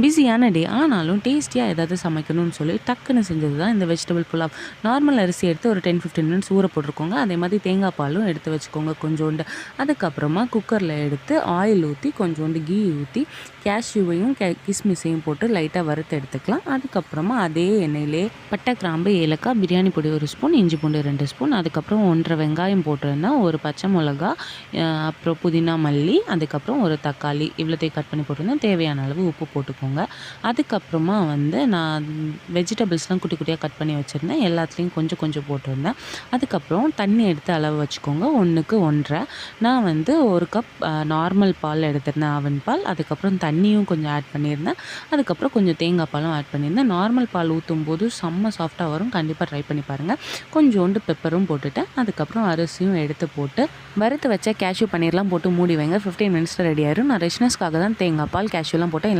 பிஸியான டே ஆனாலும் டேஸ்டியாக ஏதாவது சமைக்கணும்னு சொல்லி டக்குன்னு செஞ்சது தான் இந்த வெஜிடபிள் புலாவ். நார்மல் அரிசி எடுத்து ஒரு 10-15 மினிட்ஸ் ஊற போட்டிருக்கோங்க. அதே மாதிரி தேங்காய் பாலும் எடுத்து வச்சுக்கோங்க கொஞ்சோண்டு. அதுக்கப்புறமா குக்கரில் எடுத்து ஆயில் ஊற்றி கொஞ்சோண்டு கீ ஊற்றி கேஷ்யூவையும் கிஸ்மிஸையும் போட்டு லைட்டாக வறுத்து எடுத்துக்கலாம். அதுக்கப்புறமா அதே எண்ணெயிலே பட்டை, கிராம்பு, ஏலக்காய், பிரியாணி பொடி 1 ஸ்பூன், இஞ்சி பூண்டு 2 ஸ்பூன், அதுக்கப்புறம் 1.5 வெங்காயம் போட்டிருந்தேன், ஒரு பச்சை மிளகா, அப்புறம் புதினா, மல்லி, அதுக்கப்புறம் ஒரு தக்காளி இவ்வளோத்தையும் கட் பண்ணி போட்டிருந்தேன். தேவையான அளவு உப்பு போட்டுக்கோங்க. அதுக்கப்புறமா நான் வெஜிடபிள்ஸ்லாம் குட்டி குட்டியாக கட் பண்ணி வச்சுருந்தேன். எல்லாத்துலேயும் கொஞ்சம் கொஞ்சம் போட்டிருந்தேன். அதுக்கப்புறம் தண்ணி எடுத்து அளவு வச்சுக்கோங்க. 1க்கு 1.5. நான் 1 கப் நார்மல் பால் எடுத்திருந்தேன், ஆவின் பால். அதுக்கப்புறம் தண்ணியும் கொஞ்சம் ஆட் பண்ணியிருந்தேன். அதுக்கப்புறம் கொஞ்சம் தேங்காய் பாலும் ஆட் பண்ணியிருந்தேன். நார்மல் பால் ஊற்றும் போது செம்ம சாஃப்டாக வரும். கண்டிப்பாக ட்ரை பண்ணி பாருங்கள். கொஞ்சோண்டு பெப்பரும் போட்டுட்டேன். அதுக்கப்புறம் அரிசியும் எடுத்து போட்டு வறுத்து வச்ச கேஷ்யூ பன்னீர்லாம் போட்டு மூடி வைங்க. 15 மினிட்ஸில் ரெடி ஆயிடும். நான் ரிச்னஸ்க்காக தான் தேங்காய் பால், கேஷ்யூலாம் போட்டேன்.